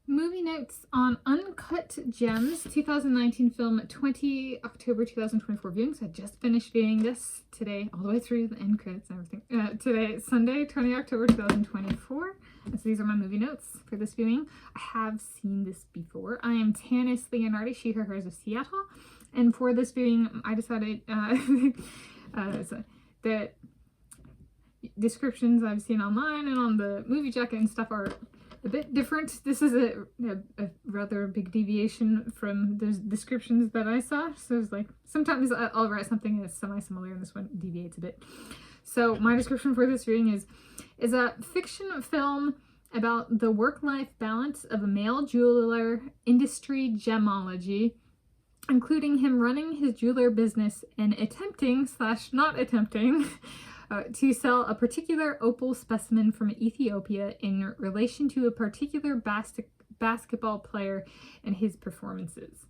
Movie notes on Uncut Gems, 2019 film, 20 October 2024 viewings. I just finished viewing this today, all the way through the end credits and everything. Today, Sunday, 20 October 2024. So these are my movie notes for this viewing. I have seen this before. I am Tanis Leonardi, she, her, hers of Seattle. And for this viewing, I decided that descriptions I've seen online and on the movie jacket and stuff are a bit different. This is a rather big deviation from the descriptions that I saw. So it's like, sometimes I'll write something that's semi-similar and this one deviates a bit. So my description for this reading is a fiction film about the work-life balance of a male jeweler industry gemology, including him running his jeweler business and attempting / not attempting to sell a particular opal specimen from Ethiopia in relation to a particular basketball player and his performances.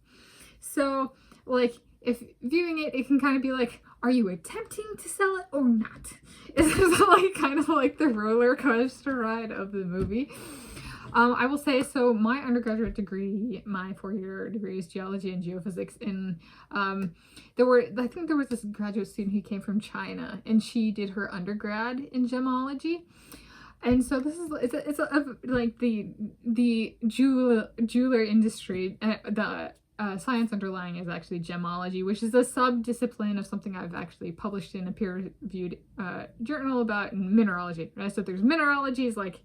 So, like, if viewing it, it can kind of be like, are you attempting to sell it or not? It's like kind of like the roller coaster ride of the movie. I will say, so my undergraduate degree, my 4-year degree is geology and geophysics, and I think there was this graduate student who came from China, and she did her undergrad in gemology. And so this is, it's like the jeweler industry, the science underlying is actually gemology, which is a sub-discipline of something I've actually published in a peer-reviewed journal about mineralogy, right? So there's mineralogy is like,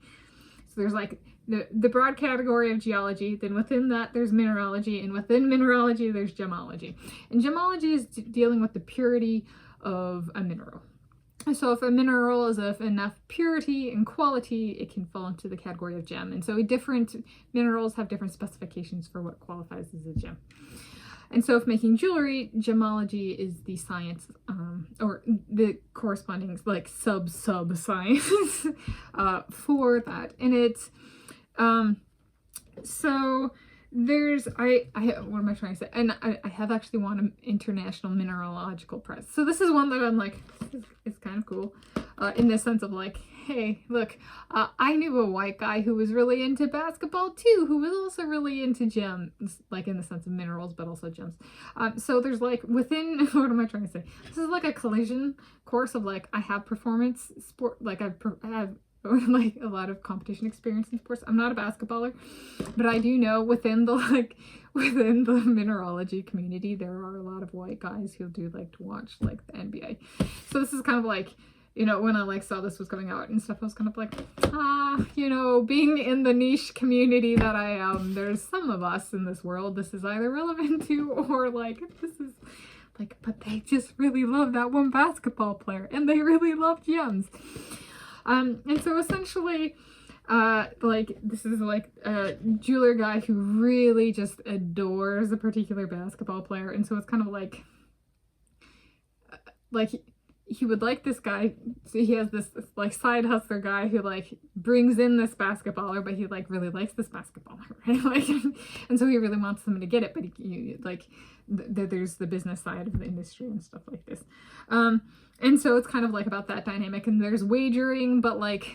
so there's like the broad category of geology, then within that there's mineralogy, and within mineralogy there's gemology. And gemology is dealing with the purity of a mineral. So if a mineral is of enough purity and quality, it can fall into the category of gem. And so different minerals have different specifications for what qualifies as a gem. And so if making jewelry, gemology is the science, or the corresponding like sub-science for that. And it's, so there's, what am I trying to say? And I have actually won an international mineralogical prize. So this is one that I'm like, it's kind of cool, in the sense of like, hey, look, I knew a white guy who was really into basketball too, who was also really into gems, like in the sense of minerals, but also gems. So there's like within, what am I trying to say? This is like a collision course of like, I have performance sport, like I have like a lot of competition experience in sports. I'm not a basketballer, but I do know within the mineralogy community, there are a lot of white guys who do like to watch like the NBA. So this is kind of like, you know, when I like saw this was coming out and stuff, I was kind of like, you know, being in the niche community that I am, there's some of us in this world this is either relevant to, or like, this is like, but they just really love that one basketball player and they really love gems. And so essentially, like, this is like a jeweler guy who really just adores a particular basketball player. And so it's kind of like he would like this guy, so he has this like side hustler guy who like brings in this basketballer, but he like really likes this basketballer, right? Like, and so he really wants someone to get it, but he like there's the business side of the industry and stuff like this. And so it's kind of like about that dynamic, and there's wagering, but like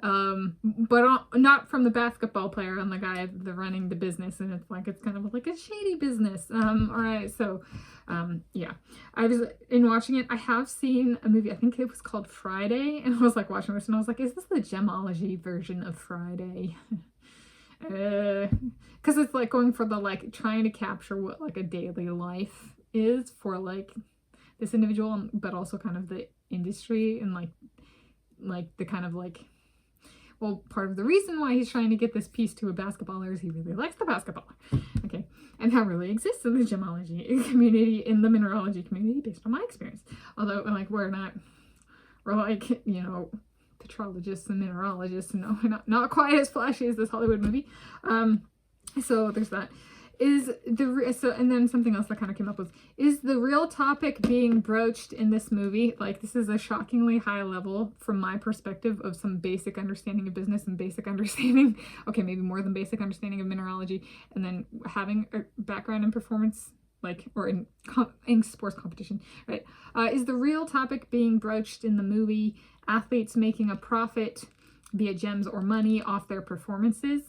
but not from the basketball player on the guy running the business, and it's kind of like a shady business. All right, so yeah, I was in watching it. I have seen a movie, I think it was called Friday, and I was like watching this and I was like, is this the gemology version of Friday? Because it's like going for the like trying to capture what like a daily life is for like this individual, but also kind of the industry and like the kind of like, well, part of the reason why he's trying to get this piece to a basketballer is he really likes the basketballer. Okay. And that really exists in the gemology community, in the mineralogy community, based on my experience. Although, like, we're like, you know, petrologists and mineralogists, no, not quite as flashy as this Hollywood movie. So there's that. And then something else that kind of came up was, is the real topic being broached in this movie? Like, this is a shockingly high level from my perspective of some basic understanding of business and basic understanding, okay, maybe more than basic understanding of mineralogy, and then having a background in performance, like, or in sports competition, right? Is the real topic being broached in the movie athletes making a profit, be it gems or money, off their performances?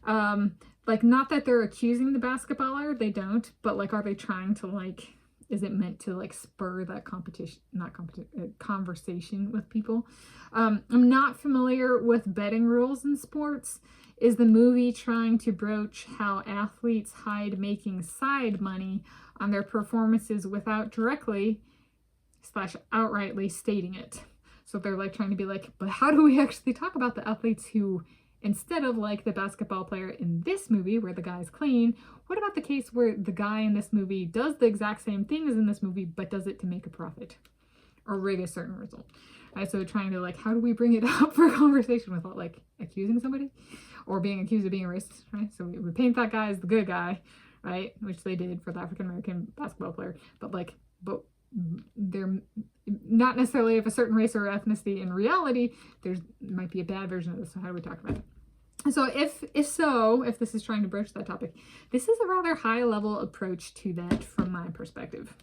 Like, not that they're accusing the basketballer, they don't, but like, are they trying to like, is it meant to like spur that conversation with people? I'm not familiar with betting rules in sports. Is the movie trying to broach how athletes hide making side money on their performances without directly / outrightly stating it? So they're like trying to be like, but how do we actually talk about the athletes who, instead of like the basketball player in this movie where the guy's clean, what about the case where the guy in this movie does the exact same thing as in this movie, but does it to make a profit or rig a certain result? Right, so trying to like, how do we bring it up for conversation without like accusing somebody or being accused of being a racist, right? So we paint that guy as the good guy, right? Which they did for the African-American basketball player, but they're not necessarily of a certain race or ethnicity. In reality, there's might be a bad version of this. So how do we talk about it? So if this is trying to broach that topic, this is a rather high level approach to that from my perspective.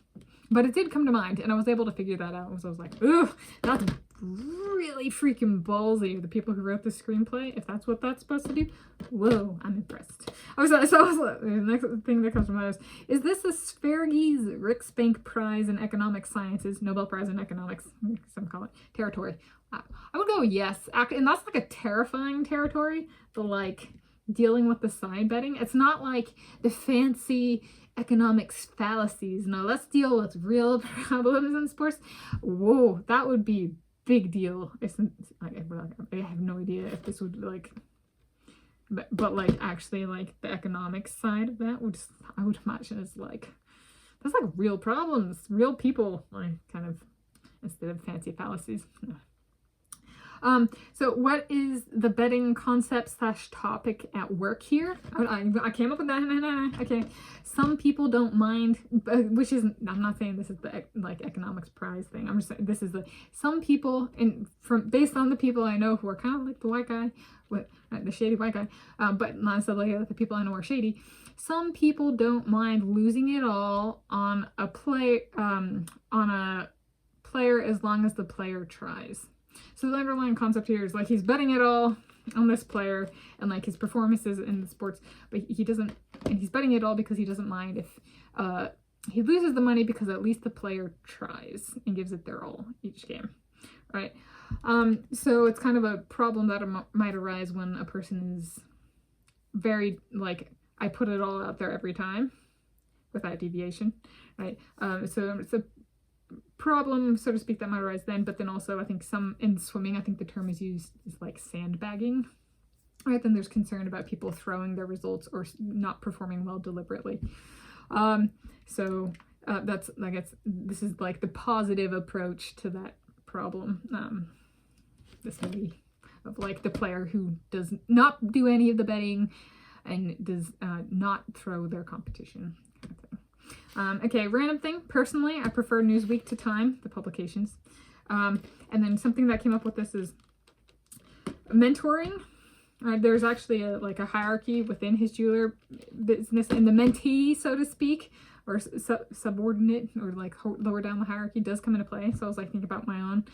But it did come to mind, and I was able to figure that out. So I was like, "Ugh, that's really freaking ballsy." The people who wrote the screenplay, if that's what that's supposed to do, whoa, I'm impressed. The next thing that comes to mind is this a Svergies Riksbank Prize in Economic Sciences, Nobel Prize in Economics, some call it, territory? I would go yes, and that's like a terrifying territory. The like dealing with the side betting. It's not like the fancy economics fallacies. No, let's deal with real problems in sports. Whoa, that would be a big deal. I have no idea if this would like, but like actually like the economics side of that would, I would imagine is like, that's like real problems, real people, like kind of, instead of fancy fallacies. So what is the betting concept / topic at work here? I came up with that. Okay. Some people don't mind, which is, I'm not saying this is the like economics prize thing. I'm just saying this is some people, and based on the people I know who are kind of like the white guy, the shady white guy, but not necessarily the people I know are shady. Some people don't mind losing it all on a player as long as the player tries. So the underlying concept here is like he's betting it all on this player and like his performances in the sports, but he doesn't, and he's betting it all because he doesn't mind if he loses the money because at least the player tries and gives it their all each game, right? So it's kind of a problem that might arise when a person is very like, I put it all out there every time without deviation, right? So it's a problem, so to speak, that might arise then, but then also I think in swimming, I think the term is used is like sandbagging, right? Then there's concern about people throwing their results or not performing well deliberately. That's like, this is like the positive approach to that problem. This movie of like the player who does not do any of the betting and does not throw their competition. Okay, random thing. Personally, I prefer Newsweek to Time, the publications. And then something that came up with this is mentoring. There's actually a hierarchy within his jeweler business, and the mentee, so to speak, or subordinate, or like lower down the hierarchy does come into play. So I was like thinking about my own.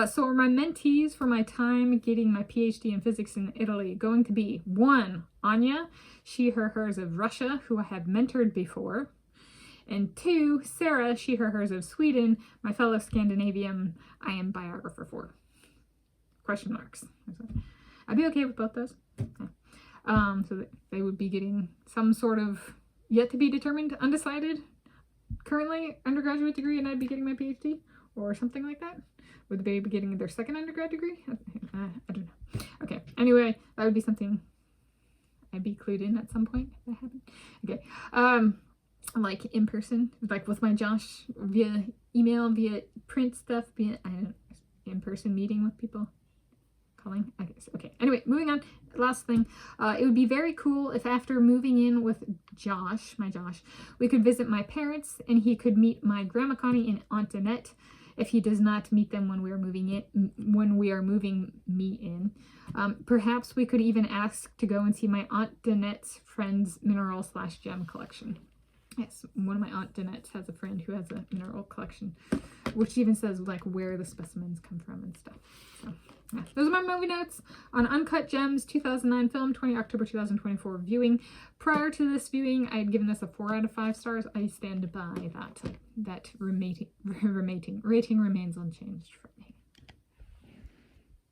So are my mentees for my time getting my PhD in physics in Italy going to be 1, Anya, she, her, hers of Russia, who I have mentored before. And 2, Sarah, she, her, hers of Sweden, my fellow Scandinavian, I am biographer for. Question marks. I'd be okay with both those. Okay. So that they would be getting some sort of yet to be determined, undecided, currently undergraduate degree, and I'd be getting my PhD or something like that. Would they be getting their second undergrad degree? I don't know. Okay. Anyway, that would be something I'd be clued in at some point if that happened. Okay. Like in person, like with my Josh, via email, via print stuff, via in-person meeting with people, calling, I guess. Okay, anyway, moving on. Last thing, it would be very cool if after moving in with Josh, we could visit my parents and he could meet my Grandma Connie and Aunt Annette if he does not meet them when we are moving me in. Perhaps we could even ask to go and see my Aunt Danette's friend's mineral / gem collection. Yes, one of my Aunt Danettes has a friend who has a mineral collection, which even says like where the specimens come from and stuff. So yeah, those are my movie notes on Uncut Gems, 2009 film, 20 October 2024 viewing. Prior to this viewing, I had given this a 4 out of 5 stars. I stand by that. That rating remains unchanged for me.